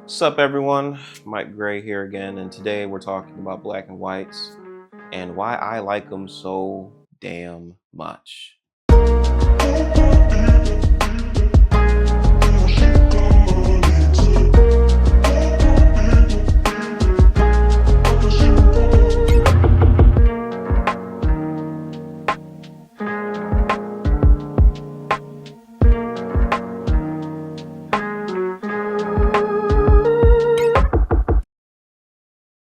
What's up, everyone? Mike Gray here again, and today we're talking about black and whites and why I like them so damn much.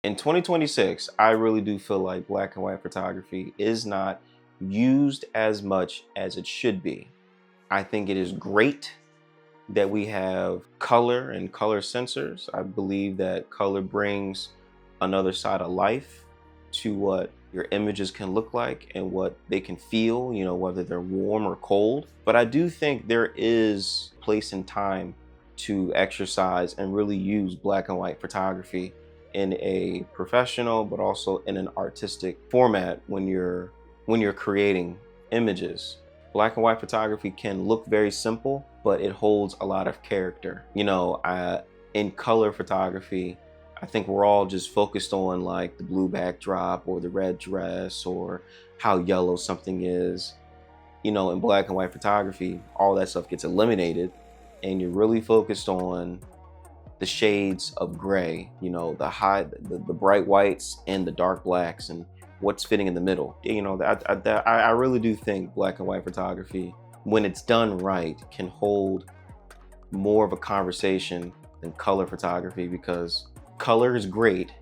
In 2026, I really do feel like black and white photography is not used as much as it should be. I think it is great that we have color and color sensors. I believe that color brings another side of life to what your images can look like and what they can feel, whether they're warm or cold. But I do think there is place and time to exercise and really use black and white photography in a professional but also in an artistic format when you're creating images. Black and white photography can look very simple, but it holds a lot of character. In color photography, I think we're all just focused on like the blue backdrop or the red dress or how yellow something is. In black and white photography, all that stuff gets eliminated and you're really focused on the shades of gray, the bright whites and the dark blacks and what's fitting in the middle. I really do think black and white photography, when it's done right, can hold more of a conversation than color photography, because color is great,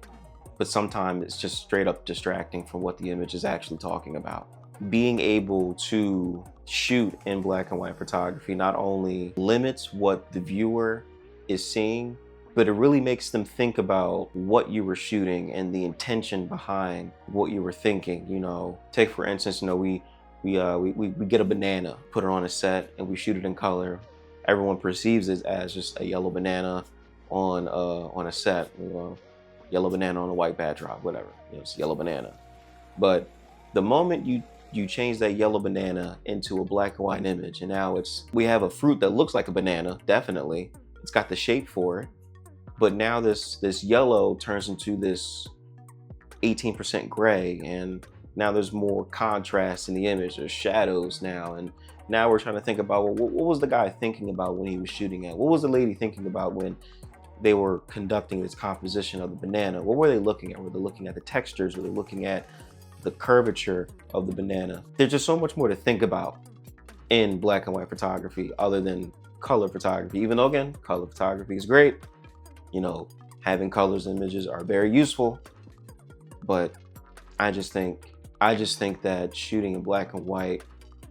but sometimes it's just straight up distracting from what the image is actually talking about. Being able to shoot in black and white photography not only limits what the viewer is seeing, but it really makes them think about what you were shooting and the intention behind what you were thinking. Take for instance, we get a banana, put it on a set, and we shoot it in color. Everyone perceives it as just a yellow banana on a set, yellow banana on a white backdrop, whatever. It's yellow banana. But the moment you change that yellow banana into a black and white image, and now we have a fruit that looks like a banana, definitely. It's got the shape for it. But now this yellow turns into this 18% gray, and now there's more contrast in the image. There's shadows now, and now we're trying to think about, well, what was the guy thinking about when he was shooting at? What was the lady thinking about when they were conducting this composition of the banana? What were they looking at? Were they looking at the textures? Were they looking at the curvature of the banana? There's just so much more to think about in black and white photography other than color photography. Even though, again, color photography is great. Having colors in images are very useful, but I just think that shooting in black and white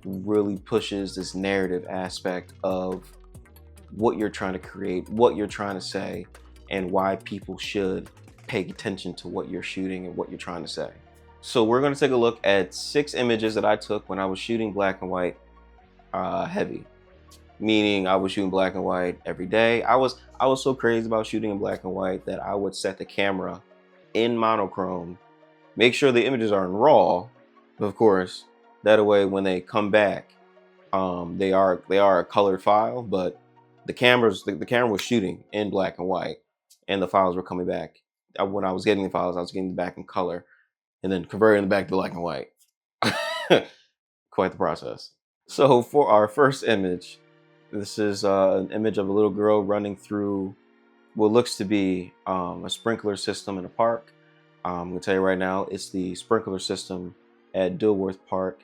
really pushes this narrative aspect of what you're trying to create, what you're trying to say, and why people should pay attention to what you're shooting and what you're trying to say. So we're going to take a look at 6 images that I took when I was shooting black and white heavy. Meaning I was shooting black and white every day. I was so crazy about shooting in black and white that I would set the camera in monochrome, make sure the images are in RAW, of course. That way, when they come back, they are a colored file, but the camera was shooting in black and white, and the files were coming back. When I was getting the files, I was getting them back in color, and then converting them back to black and white. Quite the process. So for our first image, this is an image of a little girl running through what looks to be a sprinkler system in a park. I'm going to tell you right now, it's the sprinkler system at Dilworth Park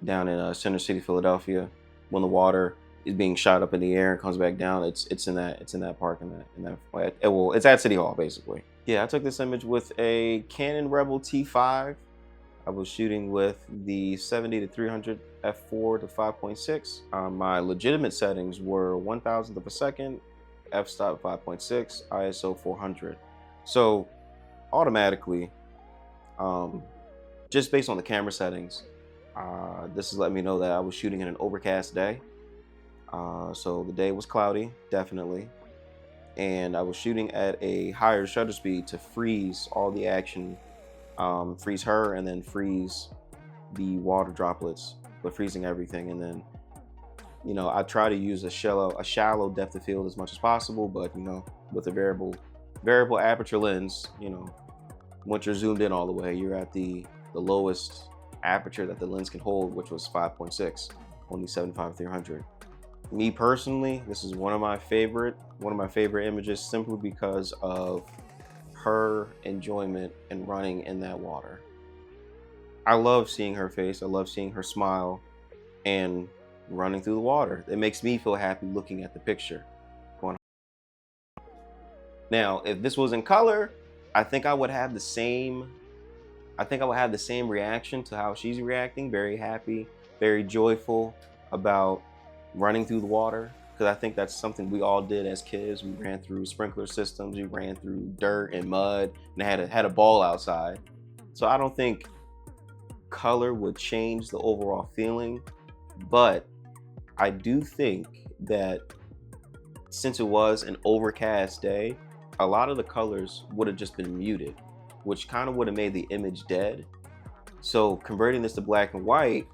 down in Center City, Philadelphia. When the water is being shot up in the air and comes back down, it's in that park it's at City Hall, basically. Yeah, I took this image with a Canon Rebel T5. I was shooting with the 70-300 f4 to 5.6. My legitimate settings were 1,000th of a second, f-stop 5.6, ISO 400. So automatically, just based on the camera settings, this is letting me know that I was shooting in an overcast day. So the day was cloudy, definitely. And I was shooting at a higher shutter speed to freeze all the action, freeze her and then freeze the water droplets, but freezing everything. And then, I try to use a shallow depth of field as much as possible, but with a variable variable aperture lens, once you're zoomed in all the way, you're at the lowest aperture that the lens can hold, which was 5.6 on the 75-300. Me personally, this is one of my favorite images, simply because of her enjoyment in running in that water. I love seeing her face. I love seeing her smile and running through the water. It makes me feel happy looking at the picture. Now, if this was in color, I think I would have the same reaction to how she's reacting. Very happy, very joyful about running through the water, because I think that's something we all did as kids. We ran through sprinkler systems, we ran through dirt and mud, and had a ball outside. So I don't think color would change the overall feeling, but I do think that since it was an overcast day, a lot of the colors would have just been muted, which kind of would have made the image dead. So converting this to black and white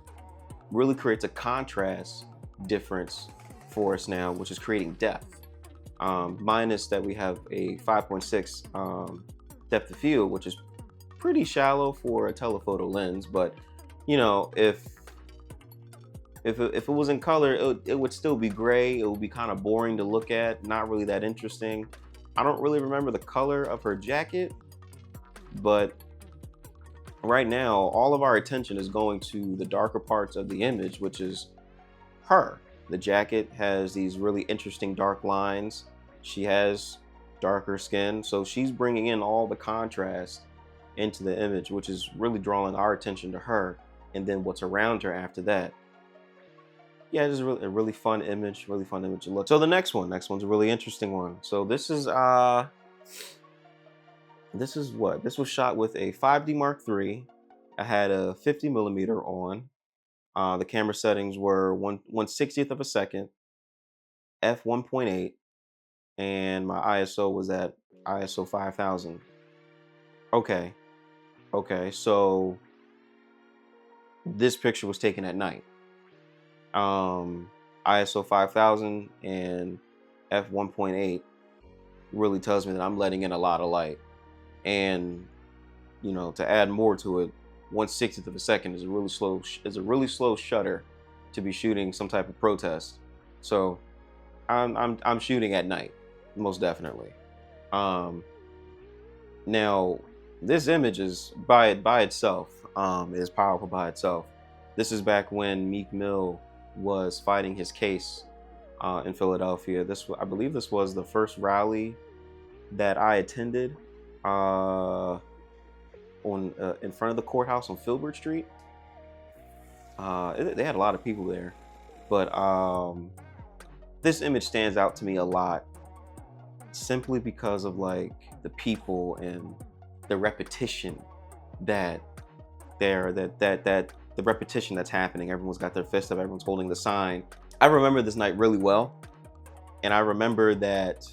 really creates a contrast difference for us now, which is creating depth. Minus that we have a 5.6 depth of field, which is pretty shallow for a telephoto lens. But if it was in color, it would still be gray. It would be kind of boring to look at, not really that interesting. I don't really remember the color of her jacket, but right now all of our attention is going to the darker parts of the image, which is her. The jacket has these really interesting dark lines. She has darker skin, so she's bringing in all the contrast into the image, which is really drawing our attention to her, and then what's around her after that. Yeah, it's just a really fun image to look. So the next one's a really interesting one. So this was shot with a 5D Mark III. I had a 50mm on. The camera settings were 1/60th of a second, f1.8, and my ISO was at ISO 5000. Okay, so this picture was taken at night. ISO 5000 and f1.8 really tells me that I'm letting in a lot of light. And to add more to it, 1/60th of a second is a really slow shutter to be shooting some type of protest. So I'm shooting at night, most definitely. Now this image is by itself is powerful by itself. This is back when Meek Mill was fighting his case in Philadelphia. I believe this was the first rally that I attended in front of the courthouse on Filbert Street. They had a lot of people there, but this image stands out to me a lot, simply because of like the people and the repetition the repetition that's happening. Everyone's got their fist up, everyone's holding the sign. I remember this night really well, and I remember that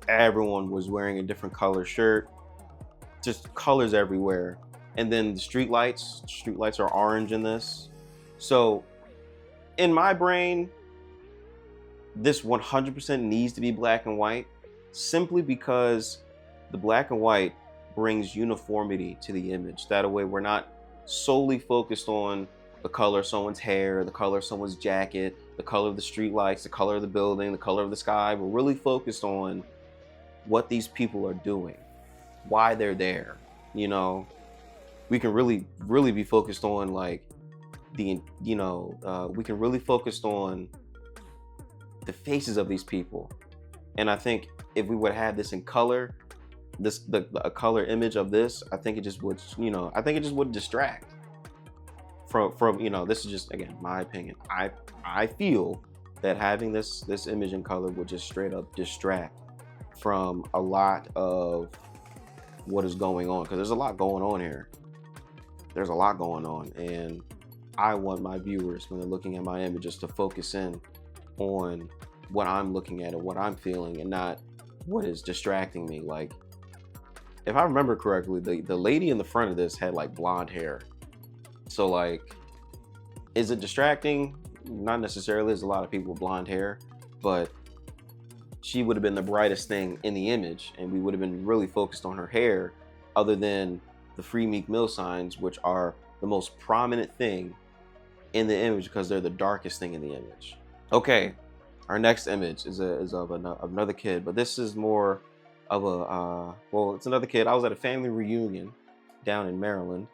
everyone was wearing a different color shirt, just colors everywhere. And then the street lights are orange in this. So in my brain, this 100% needs to be black and white, simply because the black and white brings uniformity to the image. That way we're not solely focused on the color of someone's hair, the color of someone's jacket, the color of the street lights, the color of the building, the color of the sky. We're really focused on what these people are doing, why they're there. We can really be focused on like we can really focus on the faces of these people. And I think if we would have this in color, a color image of this, I think it just would distract from this is just, again, my opinion. I feel that having this image in color would just straight up distract from a lot of what is going on, because there's a lot going on here. There's a lot going on, and I want my viewers, when they're looking at my images, to focus in on what I'm looking at and what I'm feeling, and not what is distracting me. Like, if I remember correctly, the lady in the front of this had like blonde hair. So like, is it distracting? Not necessarily. There's a lot of people with blonde hair, but she would have been the brightest thing in the image, and we would have been really focused on her hair, other than the Free Meek Mill signs, which are the most prominent thing in the image because they're the darkest thing in the image. Okay, our next image is of another kid, but this is more of a well, it's another kid. I was at a family reunion down in Maryland,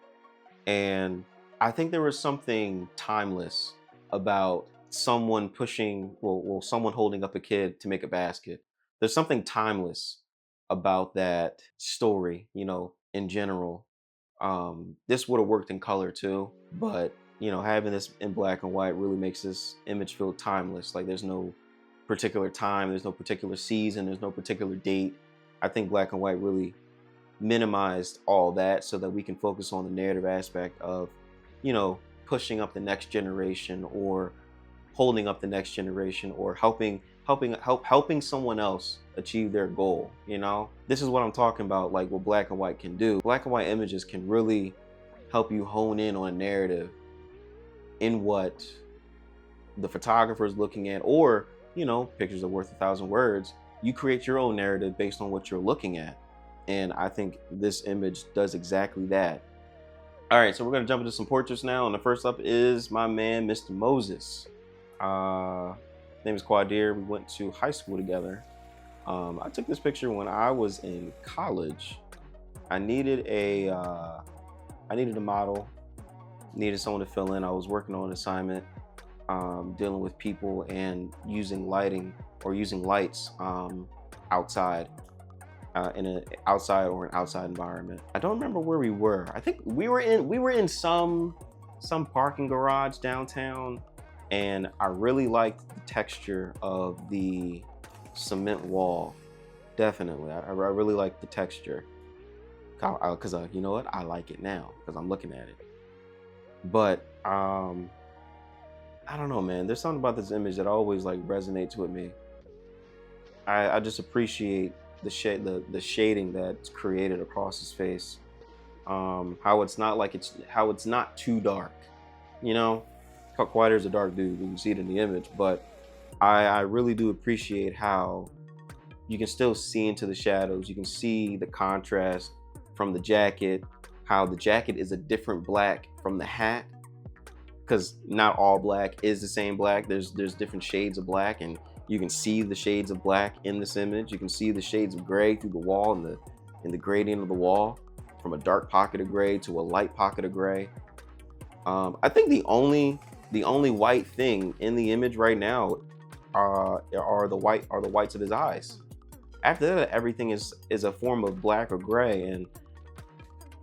and I think there was something timeless about someone pushing, someone holding up a kid to make a basket. There's something timeless about that story, in general. This would have worked in color too, but having this in black and white really makes this image feel timeless. Like there's no particular time, there's no particular season, there's no particular date. I think black and white really minimized all that so that we can focus on the narrative aspect of, pushing up the next generation, or holding up the next generation, or helping someone else achieve their goal. This is what I'm talking about, like what black and white can do. Black and white images can really help you hone in on a narrative in what the photographer is looking at, or pictures are worth 1,000 words. You create your own narrative based on what you're looking at, and I think this image does exactly that. All right, so we're gonna jump into some portraits now, and the first up is my man, Mr. Moses. His name is Quadir. We went to high school together. I took this picture when I was in college. I needed a model, needed someone to fill in. I was working on an assignment, dealing with people and using lighting or using lights outside. In an outside environment. I don't remember where we were. I think we were in some parking garage downtown, and I really liked the texture of the cement wall. Definitely, I really like the texture, because you know what, I like it now because I'm looking at it. But I don't know, man. There's something about this image that always like resonates with me. I just appreciate the shading that's created across his face. How it's not too dark. Quadir is a dark dude. You can see it in the image, but I really do appreciate how you can still see into the shadows. You can see the contrast from the jacket, how the jacket is a different black from the hat, because not all black is the same black. There's different shades of black, and you can see the shades of black in this image. You can see the shades of gray through the wall and the gradient of the wall, from a dark pocket of gray to a light pocket of gray. I think the only white thing in the image right now are the whites of his eyes. After that, everything is a form of black or gray, and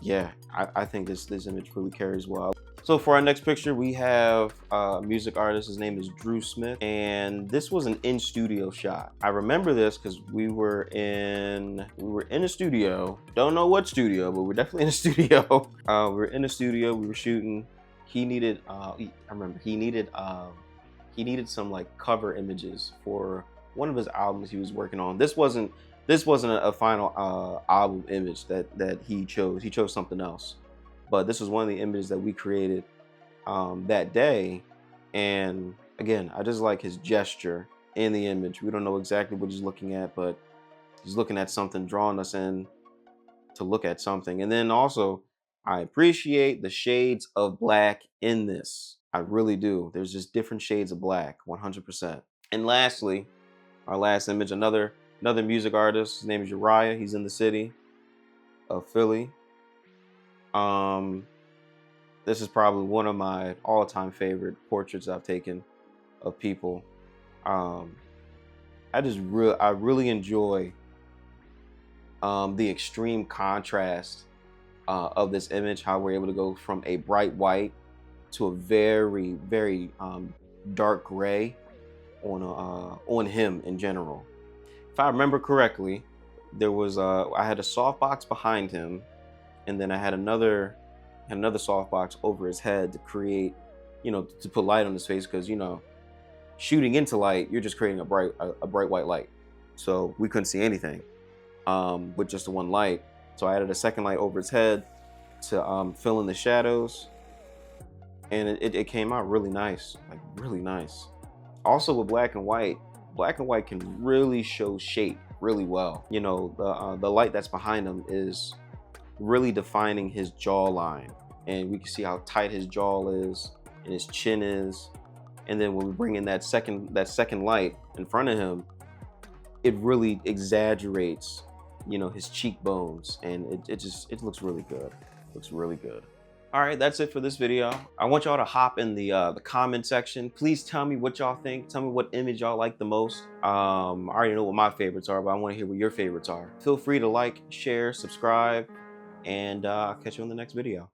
yeah, I think this image really carries well. So for our next picture, we have a music artist. His name is Drew Smith, and this was an in-studio shot. I remember this because we were in a studio. Don't know what studio, but we're definitely in a studio. We were in a studio. We were shooting. He needed. I remember he needed some like cover images for one of his albums he was working on. This wasn't a final album image that he chose. He chose something else. But this was one of the images that we created that day. And again, I just like his gesture in the image. We don't know exactly what he's looking at, but he's looking at something, drawing us in to look at something. And then also, I appreciate the shades of black in this. I really do. There's just different shades of black, 100%. And lastly, our last image, another music artist. His name is Uriah. He's in the city of Philly. This is probably one of my all-time favorite portraits I've taken of people. I really enjoy the extreme contrast of this image, how we're able to go from a bright white to a very, very dark gray on him in general. If I remember correctly, there was I had a softbox behind him, and then I had another softbox over his head to create, to put light on his face, because shooting into light, you're just creating a bright white light. So we couldn't see anything with just the one light. So I added a second light over his head to fill in the shadows, and it came out really nice, like really nice. Also with black and white, black and white can really show shape really well. You know, the light that's behind him is really defining his jawline, and we can see how tight his jaw is and his chin is. And then when we bring in that second light in front of him, it really exaggerates, you know, his cheekbones, and it looks really good. Looks really good. All right, that's it for this video. I want y'all to hop in the comment section. Please tell me what y'all think. Tell me what image y'all like the most. I already know what my favorites are, but I want to hear what your favorites are. Feel free to like, share, subscribe, and I'll catch you in the next video.